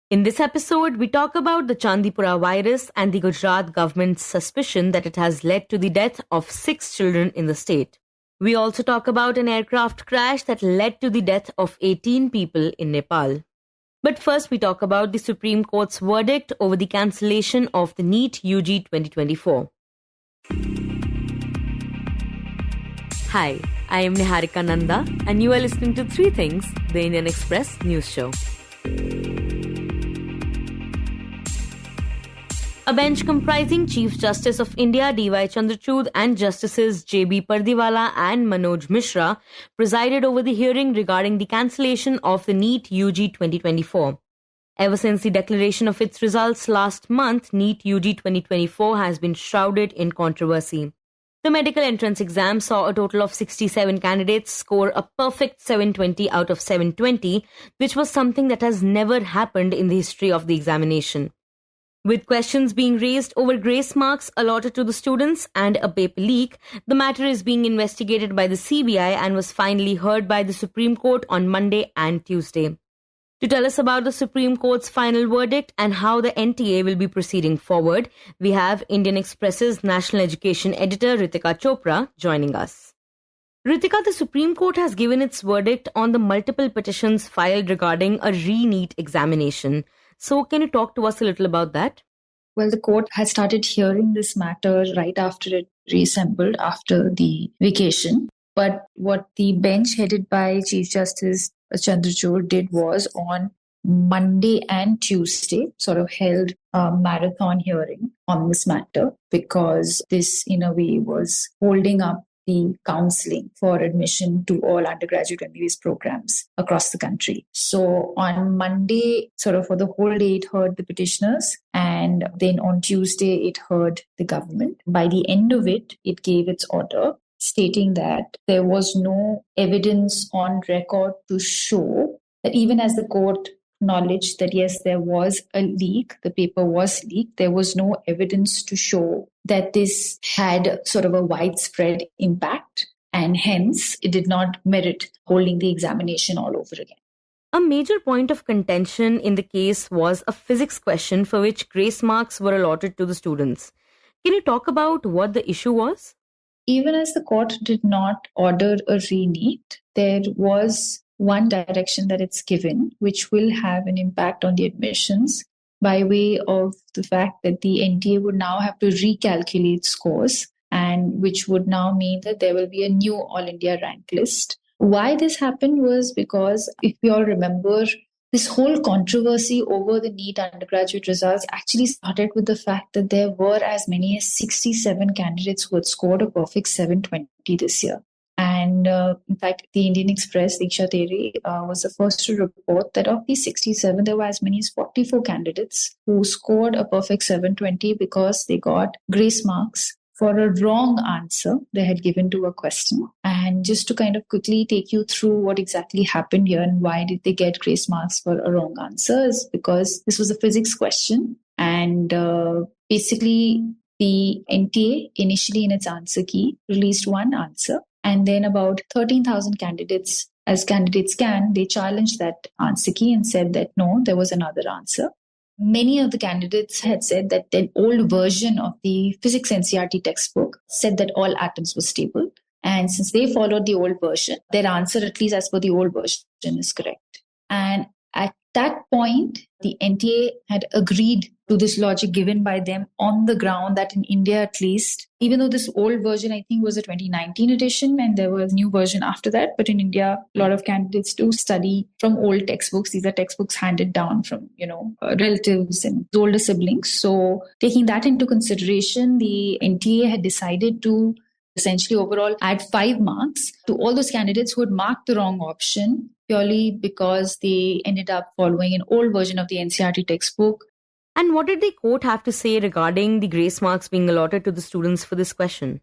In this episode, we talk about the Chandipura virus and the Gujarat government's suspicion that it has led to the death of 6 children in the state. We also talk about an aircraft crash that led to the death of 18 people in Nepal. But first, we talk about the Supreme Court's verdict over the cancellation of the NEET UG 2024. Hi, I am Niharika Nanda, and you are listening to 3 Things, the Indian Express news show. A bench comprising Chief Justice of India D.Y. Chandrachud and Justices J.B. Pardiwala and Manoj Mishra presided over the hearing regarding the cancellation of the NEET UG 2024. Ever since the declaration of its results last month, NEET UG 2024 has been shrouded in controversy. The medical entrance exam saw a total of 67 candidates score a perfect 720 out of 720, which was something that has never happened in the history of the examination. With questions being raised over grace marks allotted to the students and a paper leak, the matter is being investigated by the CBI and was finally heard by the Supreme Court on Monday and Tuesday. To tell us about the Supreme Court's final verdict and how the NTA will be proceeding forward, we have Indian Express's National Education Editor Ritika Chopra joining us. Ritika, the Supreme Court has given its verdict on the multiple petitions filed regarding a re-NEET examination. So can you talk to us a little about that? Well, the court had started hearing this matter right after it reassembled after the vacation. But what the bench headed by Chief Justice Chandrachud did was on Monday and Tuesday sort of held a marathon hearing on this matter because this, in a way, was holding up the counseling for admission to all undergraduate MBBS programs across the country. So on Monday, sort of for the whole day, it heard the petitioners, and then on Tuesday, it heard the government. By the end of it, it gave its order stating that there was no evidence on record to show that even as the court acknowledged that yes, there was a leak, the paper was leaked, there was no evidence to show that this had sort of a widespread impact, and hence it did not merit holding the examination all over again. A major point of contention in the case was a physics question for which grace marks were allotted to the students. Can you talk about what the issue was? Even as the court did not order a re-NEET, there was one direction that it's given, which will have an impact on the admissions by way of the fact that the NTA would now have to recalculate scores, and which would now mean that there will be a new All India rank list. Why this happened was because, if you all remember, this whole controversy over the NEET undergraduate results actually started with the fact that there were as many as 67 candidates who had scored a perfect 720 this year. And in fact, the Indian Express, Diksha Tere, was the first to report that of these 67, there were as many as 44 candidates who scored a perfect 720 because they got grace marks for a wrong answer they had given to a question. And just to kind of quickly take you through what exactly happened here and why did they get grace marks for a wrong answer is because this was a physics question. And basically, the NTA initially in its answer key released one answer. And then about 13,000 candidates, as candidates can, they challenged that answer key and said that no, there was another answer. Many of the candidates had said that the old version of the physics NCERT textbook said that all atoms were stable. And since they followed the old version, their answer, at least as per the old version, is correct. And at that point, the NTA had agreed to this logic given by them on the ground that in India at least, even though this old version I think was a 2019 edition and there was a new version after that, but in India, a lot of candidates do study from old textbooks. These are textbooks handed down from, relatives and older siblings. So taking that into consideration, the NTA had decided to essentially overall add 5 marks to all those candidates who had marked the wrong option purely because they ended up following an old version of the NCERT textbook. And what did the court have to say regarding the grace marks being allotted to the students for this question?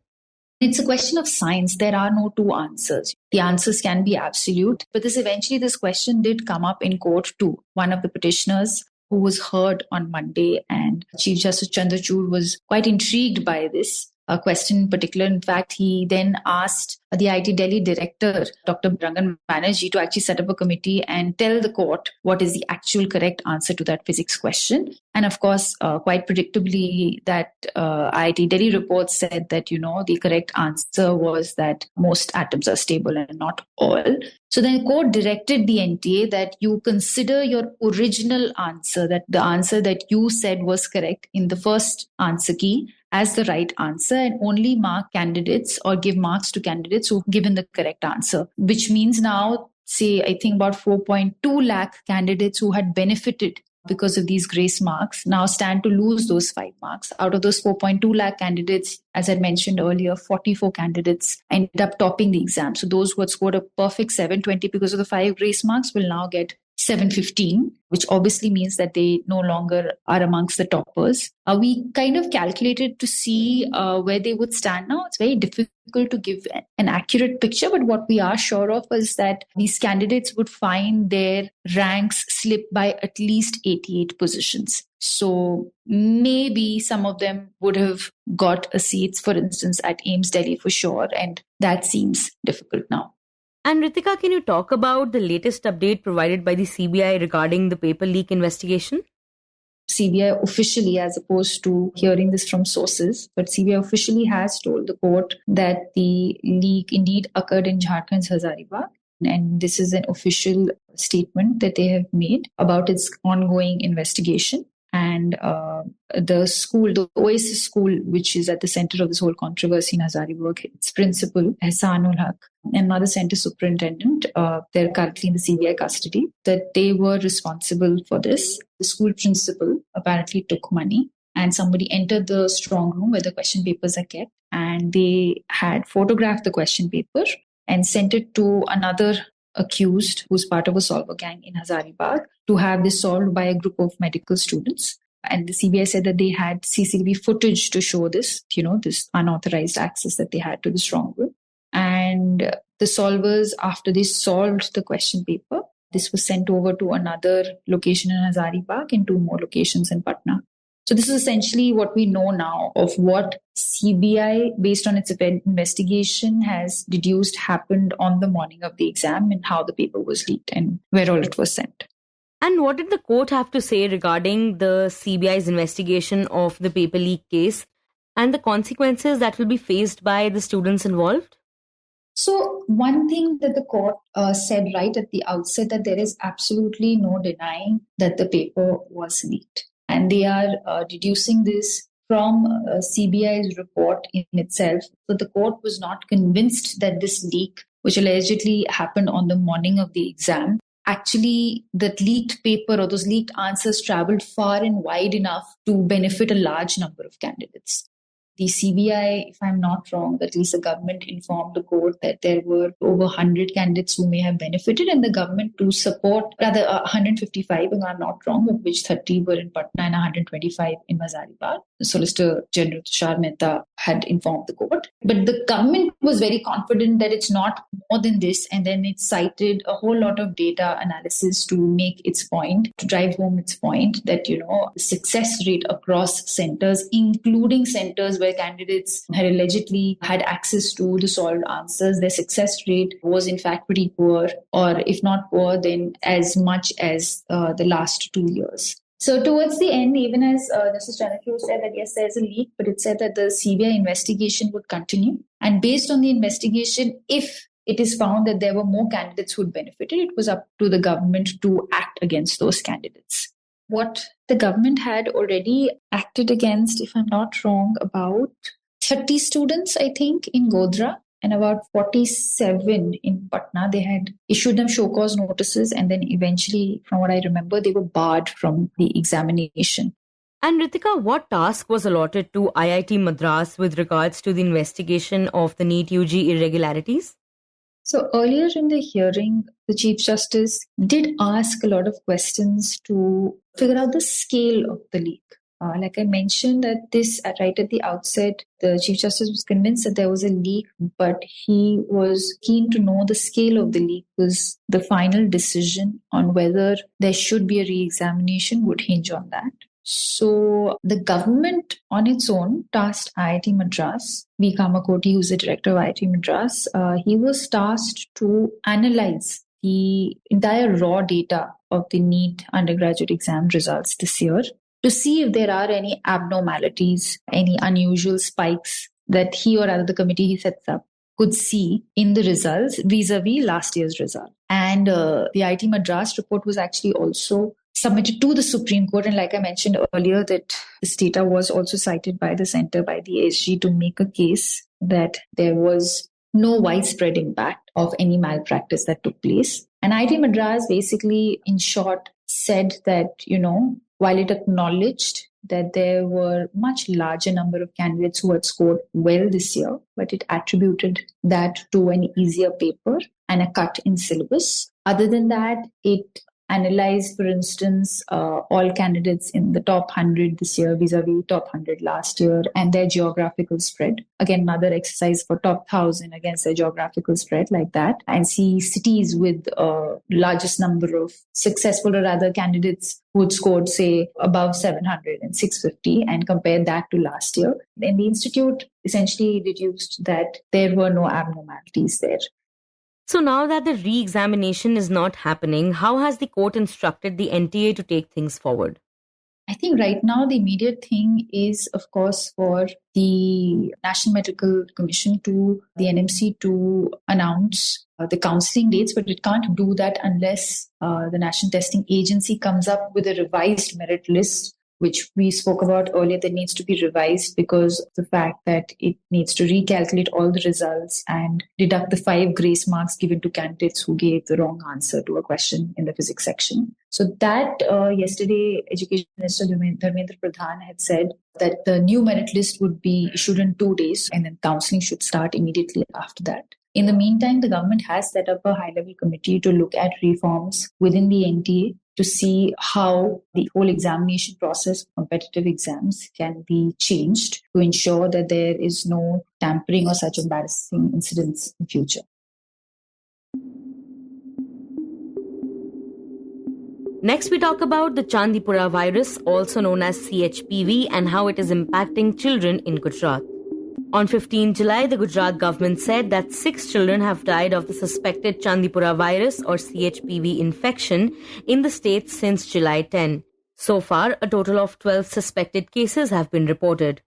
It's a question of science. There are no two answers. The answers can be absolute, but this question did come up in court too. One of the petitioners who was heard on Monday, and Chief Justice Chandrachud was quite intrigued by this question in particular. In fact, he then asked the IIT Delhi director, Dr. Rangan Banerjee, to actually set up a committee and tell the court what is the actual correct answer to that physics question. And of course, quite predictably, that IIT Delhi report said that, the correct answer was that most atoms are stable and not all. So then the court directed the NTA that you consider your original answer, that the answer that you said was correct in the first answer key, as the right answer, and only mark candidates or give marks to candidates who've given the correct answer, which means now, say, I think about 4.2 lakh candidates who had benefited because of these grace marks now stand to lose those 5 marks. Out of those 4.2 lakh candidates, as I mentioned earlier, 44 candidates ended up topping the exam. So those who had scored a perfect 720 because of the 5 grace marks will now get 715, which obviously means that they no longer are amongst the toppers. We kind of calculated to see where they would stand now. It's very difficult to give an accurate picture, but what we are sure of is that these candidates would find their ranks slip by at least 88 positions. So maybe some of them would have got a seat, for instance, at AIIMS Delhi for sure, and that seems difficult now. And Ritika, can you talk about the latest update provided by the CBI regarding the paper leak investigation? CBI officially, as opposed to hearing this from sources, but CBI officially has told the court that the leak indeed occurred in Jharkhand's Hazaribagh. And this is an official statement that they have made about its ongoing investigation. And the school, the Oasis school, which is at the center of this whole controversy in Hazaribagh, its principal, Ehsanul Haq, and another center superintendent, they're currently in the CBI custody, that they were responsible for this. The school principal apparently took money, and somebody entered the strong room where the question papers are kept, and they had photographed the question paper and sent it to another accused who's part of a solver gang in Hazaribagh to have this solved by a group of medical students. And the CBI said that they had CCTV footage to show this, this unauthorized access that they had to the strong room. And the solvers, after they solved the question paper, this was sent over to another location in Hazaribagh and 2 more locations in Patna. So this is essentially what we know now of what CBI, based on its investigation, has deduced happened on the morning of the exam and how the paper was leaked and where all it was sent. And what did the court have to say regarding the CBI's investigation of the paper leak case and the consequences that will be faced by the students involved? So one thing that the court said right at the outset, that there is absolutely no denying that the paper was leaked. And they are deducing this from CBI's report in itself. So the court was not convinced that this leak, which allegedly happened on the morning of the exam, actually that leaked paper or those leaked answers traveled far and wide enough to benefit a large number of candidates. The CBI, if I'm not wrong, at least the government informed the court that there were over 100 candidates who may have benefited, and the government to support, rather 155, if I'm not wrong, of which 30 were in Patna and 125 in Hazaribagh. The Solicitor General Tushar Mehta had informed the court. But the government was very confident that it's not more than this, and then it cited a whole lot of data analysis to make its point, to drive home its point that, the success rate across centers, including centers where candidates had allegedly had access to the solved answers, their success rate was in fact pretty poor, or if not poor, then as much as the last 2 years. So towards the end, even as Justice Chandipura said that yes, there's a leak, but it said that the CBI investigation would continue. And based on the investigation, if it is found that there were more candidates who had benefited, it was up to the government to act against those candidates. What the government had already acted against, if I'm not wrong, about 30 students, I think, in Godhra, and about 47 in Patna. They had issued them show cause notices, and then eventually, from what I remember, they were barred from the examination. And Ritika, what task was allotted to IIT Madras with regards to the investigation of the NEET UG irregularities? So earlier in the hearing, the Chief Justice did ask a lot of questions to figure out the scale of the leak. Like I mentioned that this right at the outset, the Chief Justice was convinced that there was a leak, but he was keen to know the scale of the leak, because the final decision on whether there should be a re-examination would hinge on that. So the government on its own tasked IIT Madras. B. Kamakoti, who's the director of IIT Madras, he was tasked to analyze the entire raw data of the NEET undergraduate exam results this year to see if there are any abnormalities, any unusual spikes that he or rather the committee he sets up could see in the results vis-a-vis last year's result. And the IIT Madras report was actually also submitted to the Supreme Court. And like I mentioned earlier, that this data was also cited by the center, by the SG, to make a case that there was no widespread impact of any malpractice that took place. And IIT Madras basically, in short, said that, while it acknowledged that there were much larger number of candidates who had scored well this year, but it attributed that to an easier paper and a cut in syllabus. Other than that, it analyzed, for instance, all candidates in the top 100 this year vis-a-vis top 100 last year and their geographical spread. Again, another exercise for top 1,000 against their geographical spread like that, and see cities with largest number of successful or rather candidates who had scored, say, above 700 and 650 and compare that to last year. Then the institute essentially deduced that there were no abnormalities there. So now that the re-examination is not happening, how has the court instructed the NTA to take things forward? I think right now the immediate thing is, of course, for the National Medical Commission to the NMC to announce the counselling dates, but it can't do that unless the National Testing Agency comes up with a revised merit list, which we spoke about earlier, that needs to be revised because of the fact that it needs to recalculate all the results and deduct the 5 grace marks given to candidates who gave the wrong answer to a question in the physics section. So that yesterday, Education Minister Dharmendra Pradhan had said that the new merit list would be issued in 2 days and then counselling should start immediately after that. In the meantime, the government has set up a high-level committee to look at reforms within the NTA to see how the whole examination process for competitive exams can be changed to ensure that there is no tampering or such embarrassing incidents in future. Next, we talk about the Chandipura virus, also known as CHPV, and how it is impacting children in Gujarat. On 15 July, the Gujarat government said that 6 children have died of the suspected Chandipura virus or CHPV infection in the state since July 10. So far, a total of 12 suspected cases have been reported.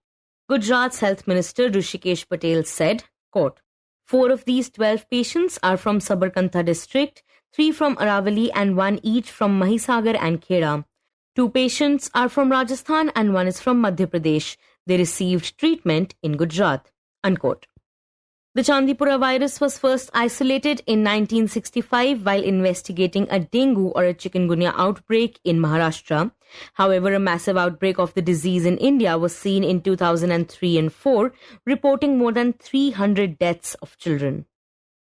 Gujarat's Health Minister Rishikesh Patel said, quote, 4 of these 12 patients are from Sabarkantha district, 3 from Aravali and 1 each from Mahisagar and Kheda. 2 patients are from Rajasthan and 1 is from Madhya Pradesh. They received treatment in Gujarat, unquote. The Chandipura virus was first isolated in 1965 while investigating a dengue or a chikungunya outbreak in Maharashtra. However, a massive outbreak of the disease in India was seen in 2003 and 4, reporting more than 300 deaths of children.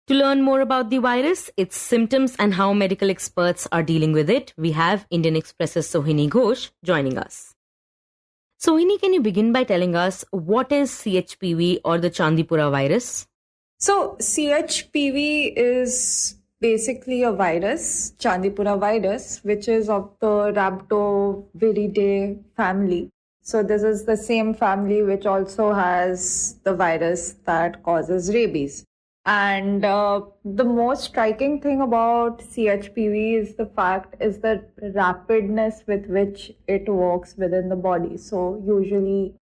To learn more about the virus, its symptoms and how medical experts are dealing with it, we have Indian Express's Sohini Ghosh joining us. Sohini, can you begin by telling us what is CHPV or the Chandipura virus? So CHPV is basically a virus, Chandipura virus, which is of the Rhabdoviridae family. So this is the same family which also has the virus that causes rabies. And the most striking thing about CHPV is the rapidness with which it works within the body. So usually,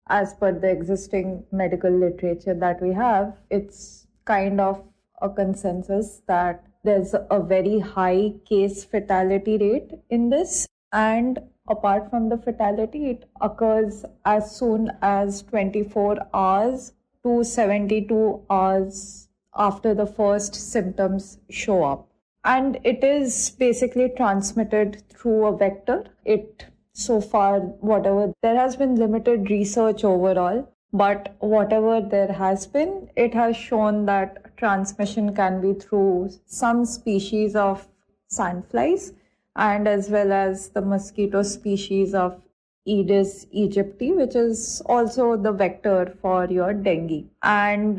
as per the existing medical literature that we have, it's kind of a consensus that there's a very high case fatality rate in this. And apart from the fatality, it occurs as soon as 24 hours to 72 hours after the first symptoms show up. And it is basically transmitted through a vector. So far, there has been limited research overall, but whatever there has been, it has shown that transmission can be through some species of sandflies and as well as the mosquito species of Aedes aegypti, which is also the vector for your dengue. And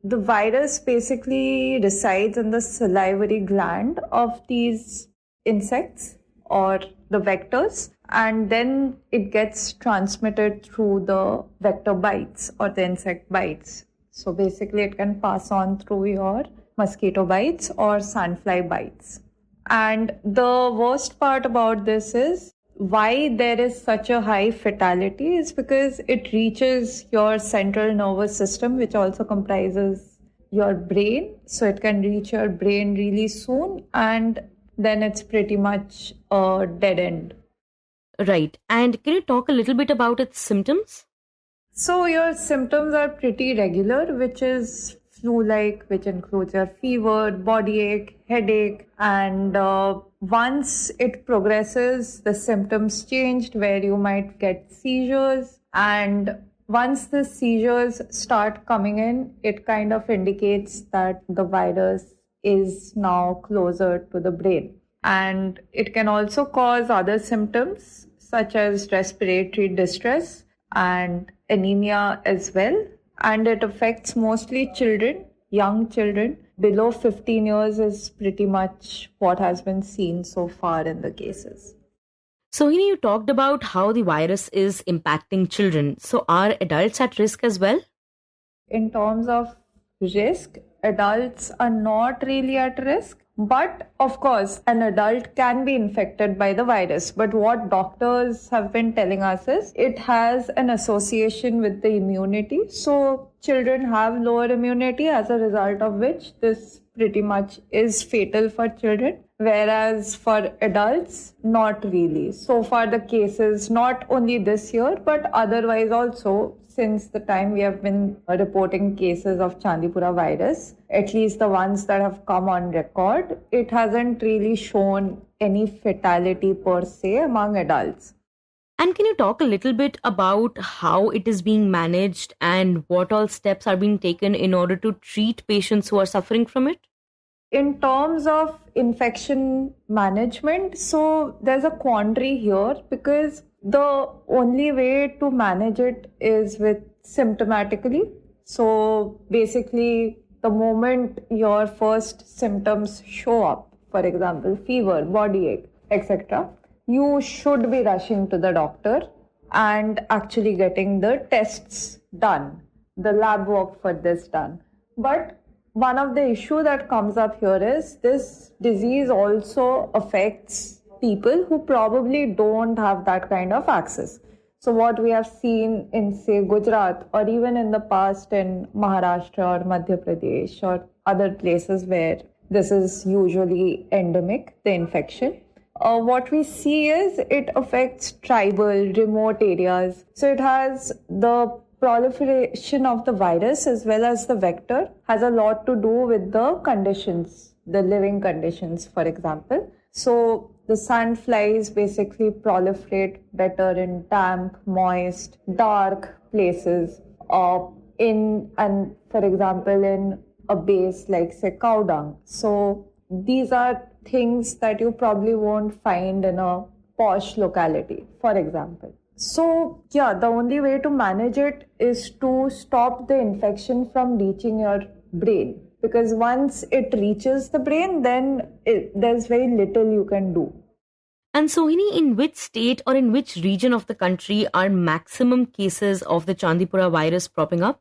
the virus basically resides in the salivary gland of these insects, or the vectors, and then it gets transmitted through the vector bites or the insect bites. So basically it can pass on through your mosquito bites or sandfly bites. And the worst part about this is why there is such a high fatality is because it reaches your central nervous system, which also comprises your brain. So it can reach your brain really soon, and then it's pretty much a dead end. Right. And can you talk a little bit about its symptoms? So your symptoms are pretty regular, which is flu-like, which includes your fever, body ache, headache, and once it progresses, the symptoms changed where you might get seizures, and once the seizures start coming in, it kind of indicates that the virus is now closer to the brain. And it can also cause other symptoms such as respiratory distress and anemia as well. And it affects mostly children, young children. Below 15 years is pretty much what has been seen so far in the cases. Sohini, you talked about how the virus is impacting children. So are adults at risk as well? In terms of risk, adults are not really at risk. But of course, an adult can be infected by the virus. But what doctors have been telling us is it has an association with the immunity. So children have lower immunity, as a result of which this pretty much is fatal for children. Whereas for adults, not really. So far the cases, not only this year, but otherwise also, since the time we have been reporting cases of Chandipura virus, at least the ones that have come on record, it hasn't really shown any fatality per se among adults. And can you talk a little bit about how it is being managed and what all steps are being taken in order to treat patients who are suffering from it? In terms of infection management, so there's a quandary here because the only way to manage it is with symptomatically. So basically, the moment your first symptoms show up, for example, fever, body ache, etc., you should be rushing to the doctor and actually getting the tests done, the lab work for this done. But one of the issues that comes up here is this disease also affects people who probably don't have that kind of access. So what we have seen in, say, Gujarat, or even in the past in Maharashtra or Madhya Pradesh or other places where this is usually endemic, the infection, what we see is it affects tribal, remote areas. So it has the proliferation of the virus as well as the vector has a lot to do with the conditions, the living conditions, for example. So the sandflies basically proliferate better in damp, moist, dark places, for example, in a base like, say, cow dung. So these are things that you probably won't find in a posh locality, for example. So, yeah, the only way to manage it is to stop the infection from reaching your brain. Because once it reaches the brain, then there's very little you can do. And Sohini, in which state or in which region of the country are maximum cases of the Chandipura virus propping up?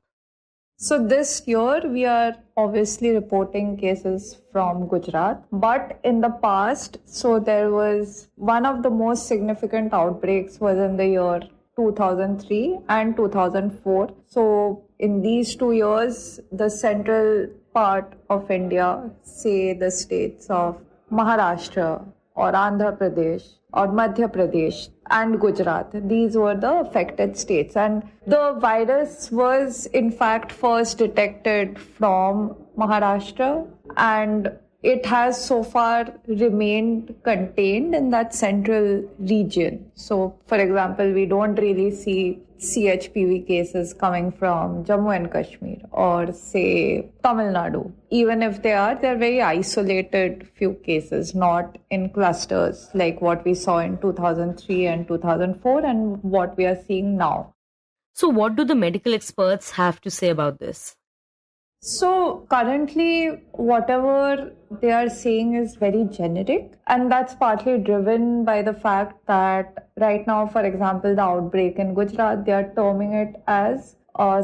So this year, we are obviously reporting cases from Gujarat. But in the past, so there was one of the most significant outbreaks was in the year 2003 and 2004. So in these 2 years, the central part of India, say the states of Maharashtra or Andhra Pradesh or Madhya Pradesh and Gujarat, these were the affected states. And the virus was in fact first detected from Maharashtra, and it has so far remained contained in that central region. So, for example, we don't really see CHPV cases coming from Jammu and Kashmir or, say, Tamil Nadu. Even if they're very isolated few cases, not in clusters like what we saw in 2003 and 2004 and what we are seeing now. So what do the medical experts have to say about this? So currently, whatever they are saying is very generic, and that's partly driven by the fact that right now, for example, the outbreak in Gujarat, they are terming it as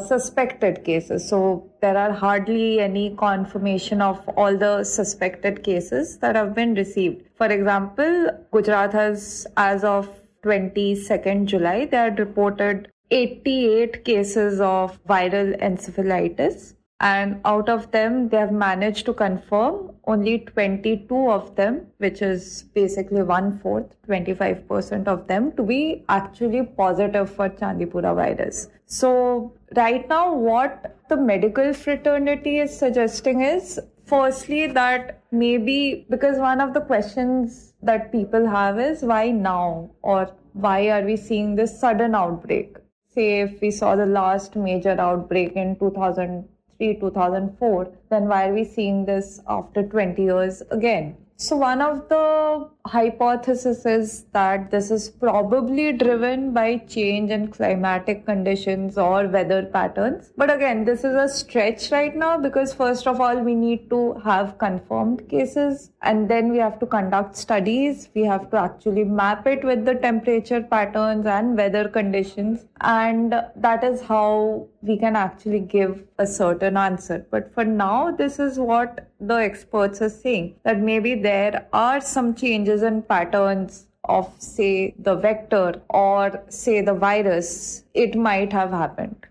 suspected cases. So there are hardly any confirmation of all the suspected cases that have been received. For example, Gujarat has, as of 22nd July, they had reported 88 cases of viral encephalitis. And out of them, they have managed to confirm only 22 of them, which is basically 1/4, 25% of them, to be actually positive for Chandipura virus. So right now, what the medical fraternity is suggesting is, firstly, that maybe, because one of the questions that people have is why now, or why are we seeing this sudden outbreak? Say if we saw the last major outbreak in 2004, then why are we seeing this after 20 years again? So one of the hypotheses is that this is probably driven by change in climatic conditions or weather patterns. But again, this is a stretch right now because first of all, we need to have confirmed cases and then we have to conduct studies. We have to actually map it with the temperature patterns and weather conditions. And that is how we can actually give a certain answer. But for now, this is what the experts are saying, that maybe there are some changes in patterns of, say, the vector or, say, the virus. It might have happened.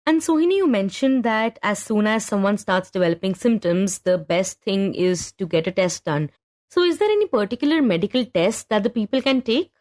And Sohini, you mentioned that as soon as someone starts developing symptoms, the best thing is to get a test done. So is there any particular medical test that the people can take?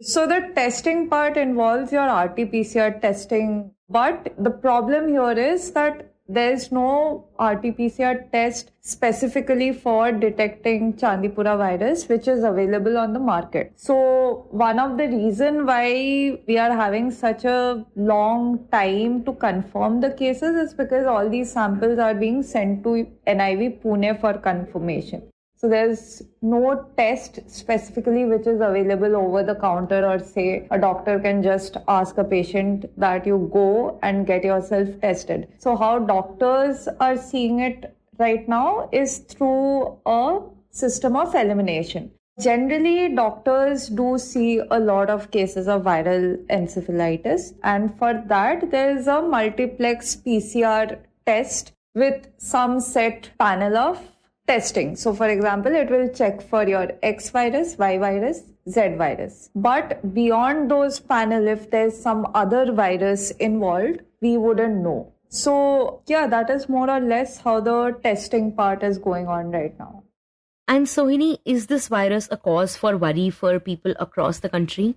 So the testing part involves your RT-PCR testing. But the problem here is that there is no RT-PCR test specifically for detecting Chandipura virus, which is available on the market. So one of the reasons why we are having such a long time to confirm the cases is because all these samples are being sent to NIV Pune for confirmation. So there's no test specifically which is available over the counter, or say a doctor can just ask a patient that you go and get yourself tested. So how doctors are seeing it right now is through a system of elimination. Generally, doctors do see a lot of cases of viral encephalitis, and for that there is a multiplex PCR test with some set panel of testing. So for example, it will check for your X virus, Y virus, Z virus. But beyond those panel, if there's some other virus involved, we wouldn't know. So yeah, that is more or less how the testing part is going on right now. And Sohini, is this virus a cause for worry for people across the country?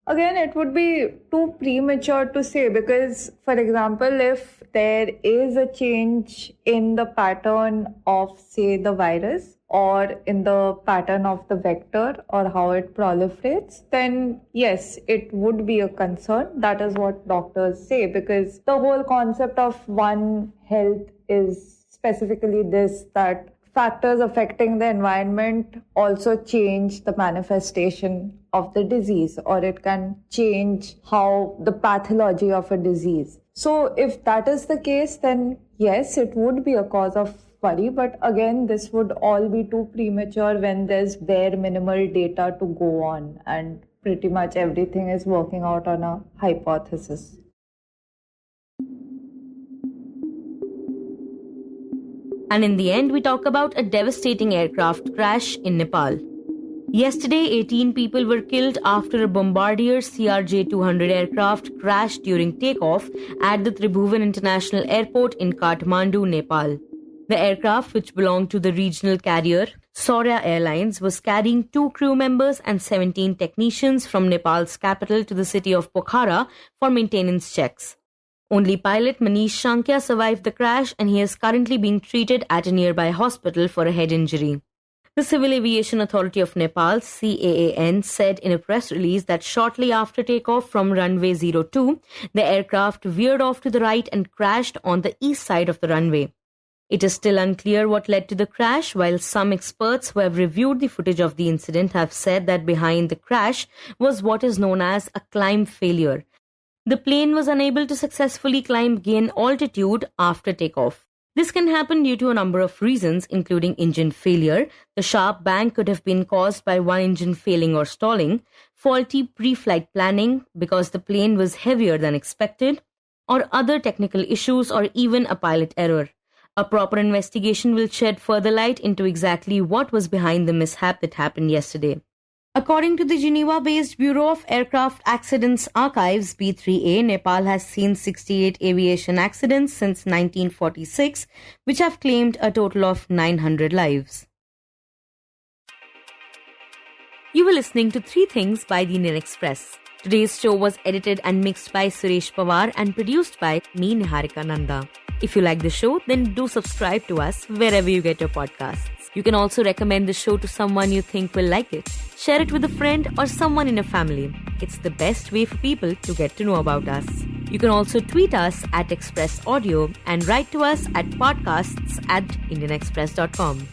Again, it would be too premature to say because, for example, if there is a change in the pattern of, say, the virus or in the pattern of the vector or how it proliferates, then yes, it would be a concern. That is what doctors say, because the whole concept of One Health is specifically this, that factors affecting the environment also change the manifestation of the disease, or it can change how the pathology of a disease. So if that is the case, then yes, it would be a cause of worry. But again, this would all be too premature when there's bare minimal data to go on and pretty much everything is working out on a hypothesis. And in the end, we talk about a devastating aircraft crash in Nepal. Yesterday, 18 people were killed after a Bombardier CRJ-200 aircraft crashed during takeoff at the Tribhuvan International Airport in Kathmandu, Nepal. The aircraft, which belonged to the regional carrier Saurya Airlines, was carrying 2 crew members and 17 technicians from Nepal's capital to the city of Pokhara for maintenance checks. Only pilot Manish Shankya survived the crash, and he is currently being treated at a nearby hospital for a head injury. The Civil Aviation Authority of Nepal, CAAN, said in a press release that shortly after takeoff from runway 02, the aircraft veered off to the right and crashed on the east side of the runway. It is still unclear what led to the crash, while some experts who have reviewed the footage of the incident have said that behind the crash was what is known as a climb failure. The plane was unable to successfully gain altitude after takeoff. This can happen due to a number of reasons, including engine failure. The sharp bang could have been caused by one engine failing or stalling, faulty pre-flight planning because the plane was heavier than expected, or other technical issues, or even a pilot error. A proper investigation will shed further light into exactly what was behind the mishap that happened yesterday. According to the Geneva-based Bureau of Aircraft Accidents Archives, B3A, Nepal has seen 68 aviation accidents since 1946, which have claimed a total of 900 lives. You were listening to 3 Things by the Indian Express. Today's show was edited and mixed by Suresh Pawar and produced by me, Niharika Nanda. If you like the show, then do subscribe to us wherever you get your podcasts. You can also recommend the show to someone you think will like it. Share it with a friend or someone in your family. It's the best way for people to get to know about us. You can also tweet us at Express Audio and write to us at podcasts@indianexpress.com.